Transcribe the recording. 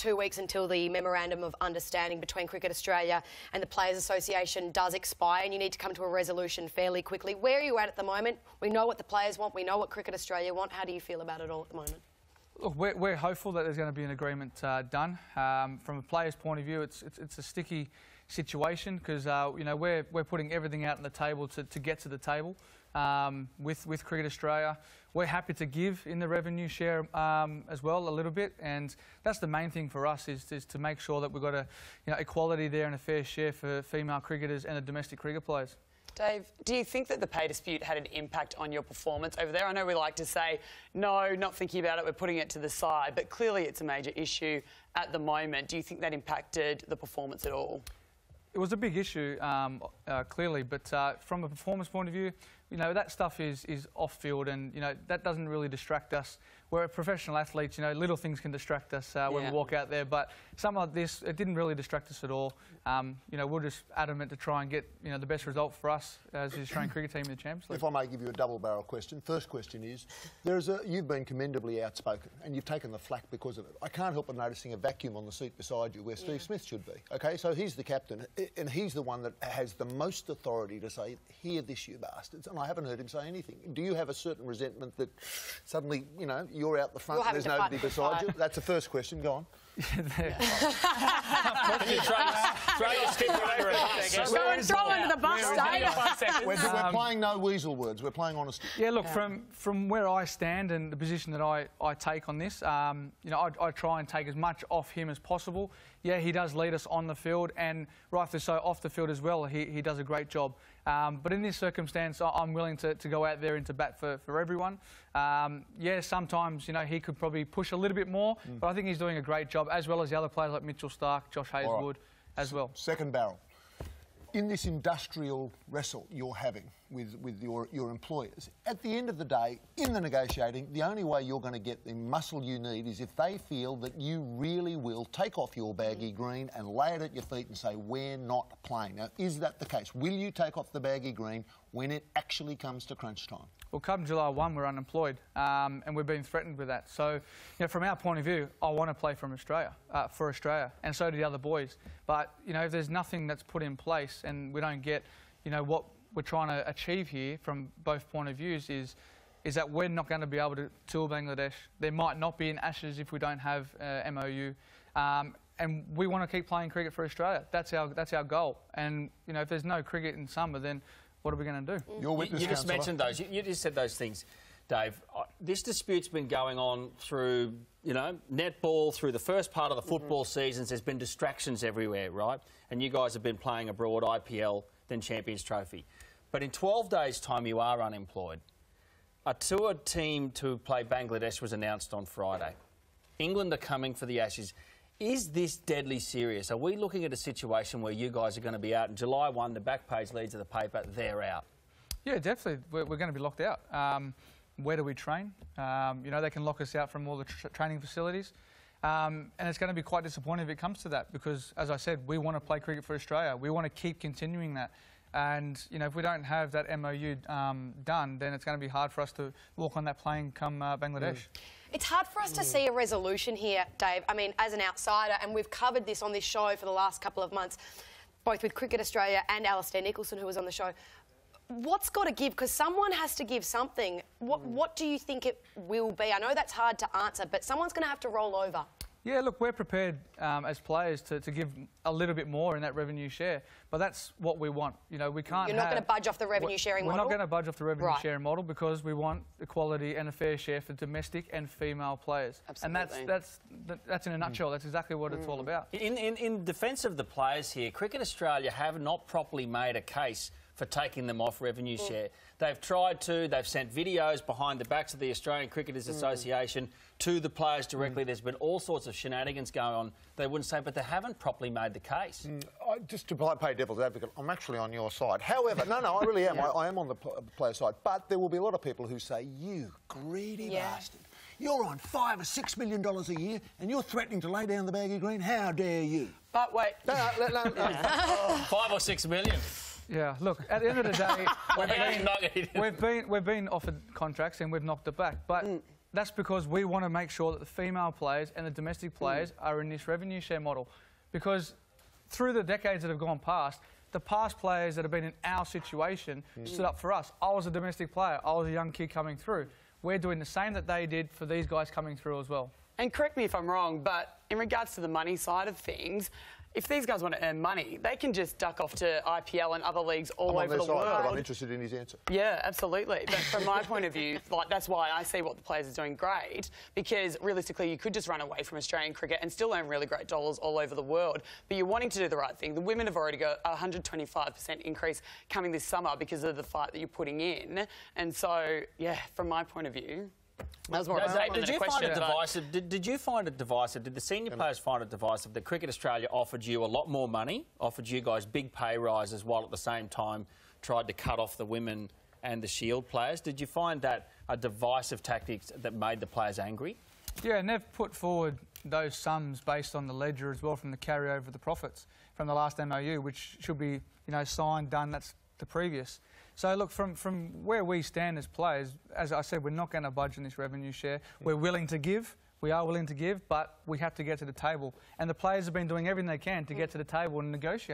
2 weeks until the Memorandum of Understanding between Cricket Australia and the Players Association does expire, and you need to come to a resolution fairly quickly. Where are you at the moment? We know what the players want. We know what Cricket Australia want. How do you feel about it all at the moment? Look, we're hopeful that there's going to be an agreement done. From a player's point of view, it's a sticky situation because you know, we're putting everything out on the table to get to the table with Cricket Australia. We're happy to give in the revenue share as well a little bit, and that's the main thing for us is to make sure that we've got equality there and a fair share for female cricketers and the domestic cricket players. Dave, do you think that the pay dispute had an impact on your performance over there? I know we like to say, no, not thinking about it, we're putting it to the side, but clearly it's a major issue at the moment. Do you think that impacted the performance at all? It was a big issue, clearly, but from a performance point of view, you know, that stuff is off-field, and, you know, that doesn't really distract us. We're professional athletes, you know, little things can distract us when we walk out there, but something like this, it didn't really distract us at all. You know, we're just adamant to try and get, you know, the best result for us as the Australian cricket team in the Champions League. If I may give you a double-barrel question. First question is, you've been commendably outspoken, and you've taken the flak because of it. I can't help but noticing a vacuum on the seat beside you where Steve Smith should be. Okay, so he's the captain, and he's the one that has the most authority to say, "Hear this, you bastards," and I haven't heard him say anything. Do you have a certain resentment that suddenly, you know, you're out the front and there's nobody beside you? That's the first question. Go on. Throw under the bus, Dave. We're playing no weasel words. We're playing honesty. Yeah, look, from where I stand and the position that I take on this, you know, I try and take as much off him as possible. Yeah, he does lead us on the field, and rightly so off the field as well. He does a great job. But in this circumstance, I'm willing to go out there and to bat for everyone. Yeah, sometimes, you know, he could probably push a little bit more, but I think he's doing a great job, as well as the other players like Mitchell Starc, Josh Hazlewood as well. Second barrel. In this industrial wrestle you're having with your employers, at the end of the day, in the negotiating, the only way you're going to get the muscle you need is if they feel that you really will take off your baggy green and lay it at your feet and say, we're not playing. Now, is that the case? Will you take off the baggy green when it actually comes to crunch time? Well, come July 1, we're unemployed, and we've been threatened with that. So, you know, from our point of view, I want to play for Australia, and so do the other boys. But, you know, if there's nothing that's put in place and we don't get, you know, what we're trying to achieve here from both point of views is that we're not going to be able to tour Bangladesh. There might not be an Ashes if we don't have MOU. And we want to keep playing cricket for Australia. That's our goal. And, you know, if there's no cricket in summer, then what are we going to do? Your witness, you just mentioned those. You just said those things, Dave. This dispute's been going on through, you know, netball, through the first part of the football seasons. There's been distractions everywhere, right? And you guys have been playing abroad, IPL, then Champions Trophy. But in 12 days' time, you are unemployed. A tour team to play Bangladesh was announced on Friday. England are coming for the Ashes. Is this deadly serious? Are we looking at a situation where you guys are going to be out in July 1, the back page leads of the paper, they're out? Yeah, definitely. We're going to be locked out. Where do we train? You know, they can lock us out from all the training facilities. And it's going to be quite disappointing if it comes to that because, as I said, we want to play cricket for Australia. We want to keep continuing that. And, you know, if we don't have that MOU done, then it's going to be hard for us to walk on that plane come Bangladesh. It's hard for us to see a resolution here, Dave. I mean, as an outsider, and we've covered this on this show for the last couple of months, both with Cricket Australia and Alistair Nicholson, who was on the show. What's got to give? Because someone has to give something. What do you think it will be? I know that's hard to answer, but someone's going to have to roll over. Yeah, look, we're prepared as players to give a little bit more in that revenue share, but that's what we want. You know, we can't. You're not going to budge off the revenue sharing model? We're not going to budge off the revenue sharing model because we want equality and a fair share for domestic and female players. Absolutely. And that's in a nutshell. That's exactly what it's all about. In defence of the players here, Cricket Australia have not properly made a case for taking them off revenue share. They've tried to. They've sent videos behind the backs of the Australian Cricketers Association to the players directly. There's been all sorts of shenanigans going on. They wouldn't say, but they haven't properly made the case. Just to play devil's advocate, I'm actually on your side. However, no, I really am. I am on the player side. But there will be a lot of people who say, you greedy bastard. You're on $5 or $6 million a year and you're threatening to lay down the baggy green. How dare you? But wait. No. 5 or 6 million. Yeah, look, at the end of the day, we've been offered contracts and we've knocked it back. But that's because we want to make sure that the female players and the domestic players are in this revenue share model. Because through the decades that have gone past, the past players that have been in our situation stood up for us. I was a domestic player. I was a young kid coming through. We're doing the same that they did for these guys coming through as well. And correct me if I'm wrong, but in regards to the money side of things, if these guys want to earn money, they can just duck off to IPL and other leagues all over the world. But I'm interested in his answer. Yeah, absolutely. But from my point of view, like, that's why I see what the players are doing great, because realistically you could just run away from Australian cricket and still earn really great dollars all over the world. But you're wanting to do the right thing. The women have already got a 125% increase coming this summer because of the fight that you're putting in. And so, yeah, from my point of view, that was more of a statement than a question. Did you find it divisive? Did the senior players find it divisive that Cricket Australia offered you a lot more money, offered you guys big pay rises, while at the same time tried to cut off the women and the Shield players? Did you find that a divisive tactic that made the players angry? Yeah, and they've put forward those sums based on the ledger as well from the carryover of the profits from the last MOU, which should be, signed, done. That's the previous. So look, from where we stand as players, as I said, we're not going to budge in this revenue share. We're willing to give. We are willing to give, but we have to get to the table. And the players have been doing everything they can to get to the table and negotiate.